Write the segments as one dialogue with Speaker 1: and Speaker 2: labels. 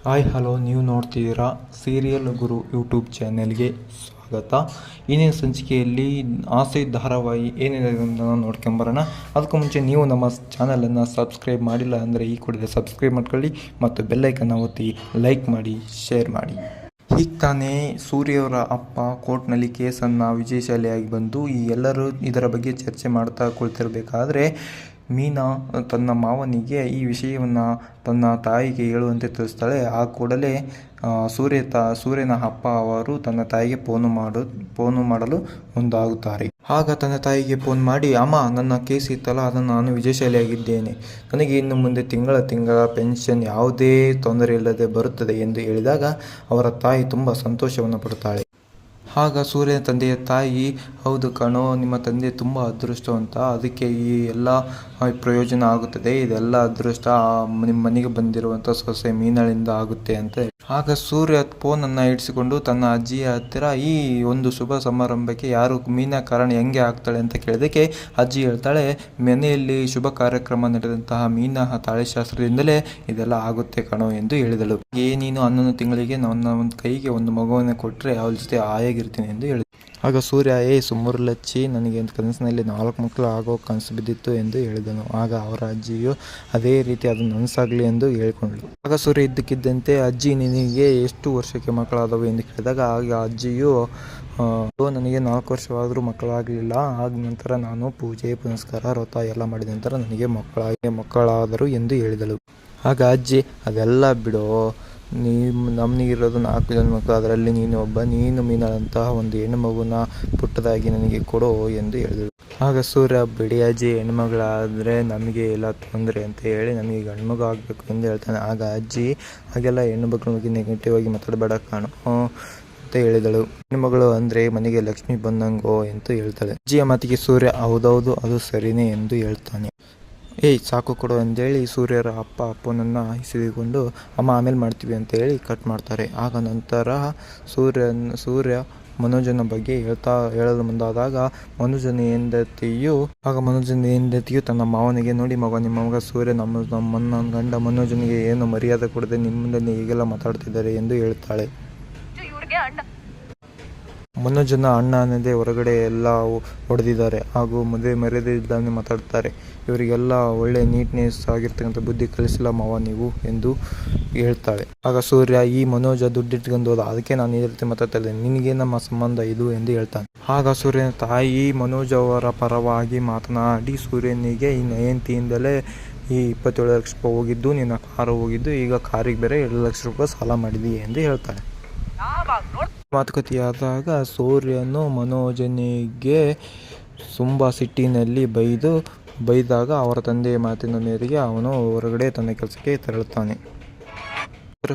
Speaker 1: Hi hello, ನೀವು ನೋಡ್ತಿದ್ದೀರಾ serial ಗುರು YouTube ಚಾನೆಲ್ಗೆ ಸ್ವಾಗತ. ಇಂದಿನ ಸಂಚಿಕೆಯಲ್ಲಿ ಆಸೆ ಧಾರಾವಾಹಿ ಏನಿದೆ ಅಂತ ನಾವು ನೋಡ್ಕೊಂಬರೋಣ. ಅದಕ್ಕೂ ಮುಂಚೆ ನೀವು ನಮ್ಮ ಚಾನಲನ್ನು ಸಬ್ಸ್ಕ್ರೈಬ್ ಮಾಡಿಲ್ಲ ಅಂದರೆ ಈ ಕೂಡಲೇ ಸಬ್ಸ್ಕ್ರೈಬ್ ಮಾಡ್ಕೊಳ್ಳಿ ಮತ್ತು ಬೆಲ್ಲೈಕನ್ನು ಒತ್ತಿ ಲೈಕ್ ಮಾಡಿ, ಶೇರ್ ಮಾಡಿ. ಈಗ ತಾನೇ ಸೂರ್ಯವರ ಅಪ್ಪ ಕೋರ್ಟ್ನಲ್ಲಿ ಕೇಸನ್ನು ವಿಜಯಶಾಲಿಯಾಗಿ ಬಂದು ಎಲ್ಲರೂ ಇದರ ಬಗ್ಗೆ ಚರ್ಚೆ ಮಾಡ್ತಾ ಕುಳಿತಿರಬೇಕಾದ್ರೆ ಮೀನಾ ತನ್ನ ಮಾವನಿಗೆ ಈ ವಿಷಯವನ್ನು ತನ್ನ ತಾಯಿಗೆ ಹೇಳುವಂತೆ ತಿಳಿಸ್ತಾಳೆ. ಆ ಕೂಡಲೇ ಸೂರ್ಯನ ಅಪ್ಪ ಅವರು ತನ್ನ ತಾಯಿಗೆ ಫೋನು ಮಾಡಲು ಮುಂದಾಗುತ್ತಾರೆ. ಆಗ ತನ್ನ ತಾಯಿಗೆ ಫೋನ್ ಮಾಡಿ, ಅಮ್ಮ, ನನ್ನ ಕೇಸ್ ಇತ್ತಲ್ಲ, ಅದನ್ನು ನಾನು ವಿಜಯಶಾಲಿಯಾಗಿದ್ದೇನೆ, ನನಗೆ ಇನ್ನು ಮುಂದೆ ತಿಂಗಳ ಪೆನ್ಷನ್ ಯಾವುದೇ ತೊಂದರೆ ಇಲ್ಲದೆ ಬರುತ್ತದೆ ಎಂದು ಹೇಳಿದಾಗ ಅವರ ತಾಯಿ ತುಂಬ ಸಂತೋಷವನ್ನು ಪಡುತ್ತಾಳೆ. ಆಗ ಸೂರ್ಯನ ತಂದೆಯ ತಾಯಿ, ಹೌದು ಕಣೋ, ನಿಮ್ಮ ತಂದೆ ತುಂಬ ಅದೃಷ್ಟವಂತ, ಅದಕ್ಕೆ ಈ ಎಲ್ಲ ಪ್ರಯೋಜನ ಆಗುತ್ತದೆ, ಇದೆಲ್ಲ ಅದೃಷ್ಟ ನಿಮ್ಮ ಮನೆಗೆ ಬಂದಿರುವಂಥ ಸೊಸೆ ಮೀನಾಳಿಂದ ಆಗುತ್ತೆ ಅಂತ. ಆಗ ಸೂರ್ಯ ಫೋನನ್ನು ಇಡಿಸಿಕೊಂಡು ತನ್ನ ಅಜ್ಜಿಯ ಹತ್ತಿರ ಈ ಒಂದು ಶುಭ ಸಮಾರಂಭಕ್ಕೆ ಯಾರು ಮೀನಾ ಕಾರಣ ಹೆಂಗೆ ಆಗ್ತಾಳೆ ಅಂತ ಕೇಳಿದಕ್ಕೆ ಅಜ್ಜಿ ಹೇಳ್ತಾಳೆ, ಮನೆಯಲ್ಲಿ ಶುಭ ಕಾರ್ಯಕ್ರಮ ನಡೆದಂತಹ ಮೀನಾ ತಾಳೆಶಾಸ್ತ್ರದಿಂದಲೇ ಇದೆಲ್ಲ ಆಗುತ್ತೆ ಕಣೋ ಎಂದು ಹೇಳಿದಳು. ನೀನು 11 ತಿಂಗಳಿಗೆ ನನ್ನ ಒಂದು ಕೈಗೆ ಒಂದು ಮಗುವನ್ನು ಕೊಟ್ಟರೆ ಅವಳ ಜೊತೆ ಆಯಾಗಿರ್ತೀನಿ ಎಂದು ಹೇಳಿದ. ಆಗ ಸೂರ್ಯ, ಸುಮ್ಮುರ್ಲಚ್ಚಿ, ನನಗೆ ಕನಸಿನಲ್ಲಿ 4 ಮಕ್ಕಳು ಆಗೋ ಕನಸು ಬಿದ್ದಿತ್ತು ಎಂದು ಹೇಳಿದನು. ಆಗ ಅವರ ಅಜ್ಜಿಯು ಅದೇ ರೀತಿ ಅದು ನನಸಾಗಲಿ ಎಂದು ಹೇಳಿಕೊಂಡಳು. ಆಗ ಸೂರ್ಯ ಇದ್ದಕ್ಕಿದ್ದಂತೆ, ಅಜ್ಜಿ, ನಿನಗೆ ಎಷ್ಟು ವರ್ಷಕ್ಕೆ ಮಕ್ಕಳಾದವು ಎಂದು ಕೇಳಿದಾಗ ಆಗ ಅಜ್ಜಿಯು, ನನಗೆ 4 ವರ್ಷವಾದರೂ ಮಕ್ಕಳಾಗಲಿಲ್ಲ, ಆಗ ನಂತರ ನಾನು ಪೂಜೆ ಪುನಸ್ಕಾರ ವ್ರತ ಎಲ್ಲ ಮಾಡಿದ ನಂತರ ನನಗೆ ಮಕ್ಕಳಾದರು ಎಂದು ಹೇಳಿದಳು. ಆಗ ಅಜ್ಜಿ, ಅದೆಲ್ಲ ಬಿಡೋ, ನಮಗಿರೋದು 4 ಜನ ಮಕ್ಕಳು, ಅದರಲ್ಲಿ ನೀನು ಒಬ್ಬ, ನೀನು ಮೀನಾಳಂತಹ ಒಂದು ಹೆಣ್ಣು ಮಗುನ ಪುಟ್ಟದಾಗಿ ನನಗೆ ಕೊಡೋ ಎಂದು ಹೇಳಿದಳು. ಆಗ ಸೂರ್ಯ, ಬಿಡಿ ಅಜ್ಜಿ, ಹೆಣ್ಮಗಳಾದರೆ ನಮಗೆ ಎಲ್ಲ ತೊಂದರೆ ಅಂತ ಹೇಳಿ ನಮಗೆ ಗಂಡು ಮಗು ಆಗಬೇಕು ಎಂದು ಹೇಳ್ತಾನೆ. ಆಗ ಅಜ್ಜಿ, ಹಾಗೆಲ್ಲ ಹೆಣ್ಣು ಮಕ್ಕಳ ಬಗ್ಗೆ ನೆಗೆಟಿವ್ ಆಗಿ ಮಾತಾಡಬೇಡ ಕಾಣೋ ಅಂತ ಹೇಳಿದಳು. ಹೆಣ್ಮಗಳು ಅಂದರೆ ಮನೆಗೆ ಲಕ್ಷ್ಮಿ ಬಂದಂಗೋ ಅಂತ ಹೇಳ್ತಾಳೆ. ಅಜ್ಜಿಯ ಮಾತಿಗೆ ಸೂರ್ಯ, ಹೌದೌದು, ಅದು ಸರಿನೇ ಎಂದು ಹೇಳ್ತಾನೆ. ಸಾಕು ಕೊಡು ಅಂತೇಳಿ ಸೂರ್ಯರ ಅಪ್ಪ ಫೋನನ್ನು ಇಸಿದುಕೊಂಡು, ಅಮ್ಮ ಆಮೇಲೆ ಮಾಡ್ತೀವಿ ಅಂತ ಹೇಳಿ ಕಟ್ ಮಾಡ್ತಾರೆ. ಆಗ ನಂತರ ಸೂರ್ಯ ಮನೋಜನ ಬಗ್ಗೆ ಹೇಳಲು ಮುಂದಾದಾಗ ಮನೋಜನ ಹೆಂಡತಿಯು ತನ್ನ ಮಾವನಿಗೆ, ನೋಡಿ ಮಗ, ನಿಮ್ಮ ಮಗ ಸೂರ್ಯ ನಮ್ಮ ಗಂಡ ಮನೋಜನಿಗೆ ಏನು ಮರ್ಯಾದೆ ಕೊಡದೆ ನಿಮ್ಮಲ್ಲಿ ಹೀಗೆಲ್ಲ ಮಾತಾಡ್ತಿದ್ದಾರೆ ಎಂದು ಹೇಳ್ತಾಳೆ. ಮನೋಜನ ಅಣ್ಣ ಅನ್ನದೇ ಹೊರಗಡೆ ಎಲ್ಲ ಹೊಡೆದಿದ್ದಾರೆ ಹಾಗೂ ಮದುವೆ ಮರ್ಯಾದೆ ಇದ್ದಾನೆ ಮಾತಾಡ್ತಾರೆ. ಇವರಿಗೆಲ್ಲ ಒಳ್ಳೆ ನೀಟ್ನೆಸ್ ಆಗಿರ್ತಕ್ಕಂಥ ಬುದ್ಧಿ ಕಲಿಸಿಲ್ಲ ಮಾವ ನೀವು ಎಂದು ಹೇಳ್ತಾಳೆ. ಆಗ ಸೂರ್ಯ, ಈ ಮನೋಜ ದುಡ್ಡಿಟ್ಕೊಂಡು ಹೋದ, ಅದಕ್ಕೆ ನಾನು ಈ ರೀತಿ ಮಾತಾಡ್ತಾ ಇದ್ದೇನೆ, ನಿನಗೆ ನಮ್ಮ ಸಂಬಂಧ ಇದು ಎಂದು ಹೇಳ್ತಾನೆ. ಆಗ ಸೂರ್ಯನ ತಾಯಿ ಮನೋಜ್ ಅವರ ಪರವಾಗಿ ಮಾತನಾಡಿ ಸೂರ್ಯನಿಗೆ, ಈ ನಯಂತಿಯಿಂದಲೇ ಈ 27 ಲಕ್ಷ ರೂಪಾಯಿ ಹೋಗಿದ್ದು, ನಿನ್ನ ಕಾರು ಹೋಗಿದ್ದು, ಈಗ ಕಾರಿಗೆ ಬೇರೆ 2 ಲಕ್ಷ ರೂಪಾಯಿ ಸಾಲ ಮಾಡಿದೀಯ ಎಂದು ಹೇಳ್ತಾಳೆ. ಮಾತುಕತೆಯಾದಾಗ ಸೂರ್ಯನು ಮನೋಜನಿಗೆ ತುಂಬ ಸಿಟ್ಟಿನಲ್ಲಿ ಬೈದಾಗ ಅವರ ತಂದೆಯ ಮಾತಿನ ಮೇರೆಗೆ ಅವನು ಹೊರಗಡೆ ತನ್ನ ಕೆಲಸಕ್ಕೆ ತೆರಳುತ್ತಾನೆ.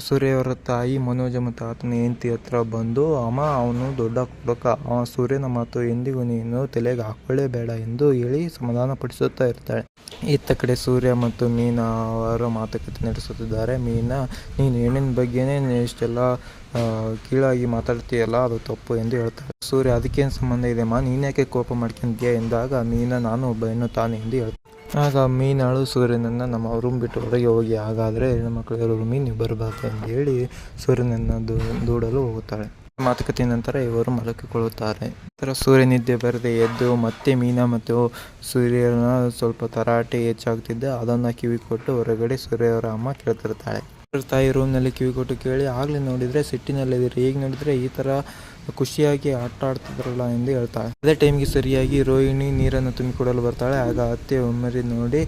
Speaker 1: ಸೂರ್ಯವರ ತಾಯಿ ಮನೋಜ ಮತ್ತು ಆತನ ಹೆಂಡತಿ ಹತ್ರ ಬಂದು, ಅಮ್ಮ, ಅವನು ದೊಡ್ಡ ಕುಡುಕ, ಸೂರ್ಯನ ಮಾತು ಎಂದಿಗೂ ನೀನು ತಲೆಗೆ ಹಾಕೊಳ್ಳೇಬೇಡ ಎಂದು ಹೇಳಿ ಸಮಾಧಾನ ಪಡಿಸುತ್ತಾ ಇರ್ತಾಳೆ. ಇತ್ತ ಕಡೆ ಸೂರ್ಯ ಮತ್ತು ಮೀನಾ ಅವರು ಮಾತುಕತೆ ನಡೆಸುತ್ತಿದ್ದಾರೆ. ಮೀನಾ, ನೀನು ಹೆಣ್ಣಿನ ಬಗ್ಗೆನೇ ಇಷ್ಟೆಲ್ಲ ಕೀಳಾಗಿ ಮಾತಾಡ್ತೀಯಲ್ಲ, ಅದು ತಪ್ಪು ಎಂದು ಹೇಳ್ತಾಳೆ. ಸೂರ್ಯ, ಅದಕ್ಕೇನು ಸಂಬಂಧ ಇದೆಯಮ್ಮ, ನೀನ್ಯಾಕೆ ಕೋಪ ಮಾಡ್ಕೊಂತೀಯ ಎಂದಾಗ ಮೀನಾ, ನಾನು ಒಬ್ಬ ಹೆಣ್ಣು ತಾನೆ ಎಂದು ಹೇಳ್ತಾಳೆ. ಆಗ ಮೀನಾಳು ಸೂರ್ಯನನ್ನು ನಮ್ಮ ರೂಮ್ ಬಿಟ್ಟು ಹೊರಗೆ ಹೋಗಿ, ಹಾಗಾದರೆ ಹೆಣ್ಣುಮಕ್ಕಳು ರೂಮಿಗೆ ನೀವು ಬರಬಾರ್ದು ಎಂದು ಹೇಳಿ ಸೂರ್ಯನನ್ನು ದೂಡಲು ಹೋಗುತ್ತಾಳೆ. ಮಾತುಕತೆ ನಂತರ ಇವರು ಮಲಗಿಕೊಳ್ಳುತ್ತಾರೆ. ನಂತರ ಸೂರ್ಯ ನಿದ್ದೆ ಬರದೆ ಎದ್ದು ಮತ್ತೆ ಮೀನಾ ಮತ್ತು ಸೂರ್ಯನ ಸ್ವಲ್ಪ ತರಾಟೆ ಹೆಚ್ಚಾಗ್ತಿದ್ದೆ, ಅದನ್ನು ಕಿವಿ ಕೊಟ್ಟು ಹೊರಗಡೆ ಸೂರ್ಯವರ ಅಮ್ಮ ಕೇಳ್ತಿರ್ತಾಳೆ. ತಾಯಿ ರೂಮ್ನಲ್ಲಿ ಕಿವಿ ಕೊಟ್ಟು ಕೇಳಿ, ಆಗಲೇ ನೋಡಿದರೆ ಸಿಟ್ಟಿನಲ್ಲಿದ್ದೀರಿ, ಈಗ ನೋಡಿದರೆ ಈ ಥರ ಖುಷಿಯಾಗಿ ಆಟ ಆಡ್ತಿದ್ರಲ್ಲ ಎಂದು ಹೇಳ್ತಾಳೆ. ಅದೇ ಟೈಮ್ಗೆ ಸರಿಯಾಗಿ ರೋಹಿಣಿ ನೀರನ್ನು ತುಂಬಿಕೊಡಲು ಬರ್ತಾಳೆ. ಆಗ ಅತ್ತೆ ಒಮ್ಮರಿ ನೋಡಿ,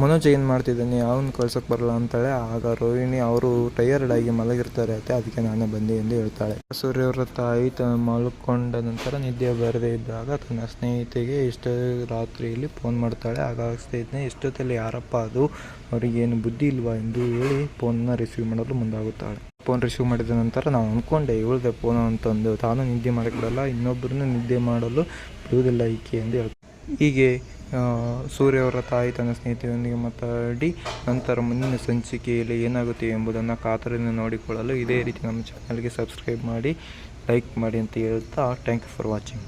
Speaker 1: ಮನೋಜ್ ಏನು ಮಾಡ್ತಿದ್ದಾನೆ, ಅವನು ಕಳ್ಸೋಕೆ ಬರಲ್ಲ ಅಂತಾಳೆ. ಆಗ ರೋಹಿಣಿ, ಅವರು ಟಯರ್ಡ್ ಆಗಿ ಮಲಗಿರ್ತಾರೆ ಅತ್ತೆ, ಅದಕ್ಕೆ ನಾನೇ ಬಂದೆ ಎಂದು ಹೇಳ್ತಾಳೆ. ಸೂರ್ಯವರ ತಾಯಿ ಮಲ್ಕೊಂಡ ನಂತರ ನಿದ್ದೆ ಬರದೇ ಇದ್ದಾಗ ತನ್ನ ಸ್ನೇಹಿತೆಗೆ ರಾತ್ರಿಯಲ್ಲಿ ಫೋನ್ ಮಾಡ್ತಾಳೆ. ಆಗ ಸ್ನೇಹಿತನೇ, ಇಷ್ಟೊತ್ತಲ್ಲಿ ಯಾರಪ್ಪ ಅದು, ಅವರಿಗೇನು ಬುದ್ಧಿ ಇಲ್ವಾ ಎಂದು ಹೇಳಿ ಫೋನನ್ನು ರಿಸೀವ್ ಮಾಡಲು ಮುಂದಾಗುತ್ತಾಳೆ. ಫೋನ್ ರಿಸೀವ್ ಮಾಡಿದ ನಂತರ ನಾನು ಅಂದ್ಕೊಂಡೆ ಇವಳದೆ ಫೋನ್ ಅಂತಂದು, ತಾನು ನಿದ್ದೆ ಮಾಡಿಕೊಡಲ್ಲ, ಇನ್ನೊಬ್ಬರನ್ನು ನಿದ್ದೆ ಮಾಡಲು ಬಿಡುವುದಿಲ್ಲ ಈಕೆ ಎಂದು ಹೇಳ್ತಾಳೆ. ಹೀಗೆ ಸೂರ್ಯವರ ತಾಯಿ ತನ್ನ ಸ್ನೇಹಿತೆಯೊಂದಿಗೆ ಮಾತಾಡಿ ನಂತರ ಮುಂದಿನ ಸಂಚಿಕೆಯಲ್ಲಿ ಏನಾಗುತ್ತೆ ಎಂಬುದನ್ನು ಕಾತರದಿಂದ ನೋಡಿಕೊಳ್ಳಲು ಇದೇ ರೀತಿ ನಮ್ಮ ಚಾನಲ್ಗೆ ಸಬ್ಸ್ಕ್ರೈಬ್ ಮಾಡಿ, ಲೈಕ್ ಮಾಡಿ ಅಂತ ಹೇಳ್ತಾ, ಥ್ಯಾಂಕ್ ಯು ಫಾರ್ ವಾಚಿಂಗ್.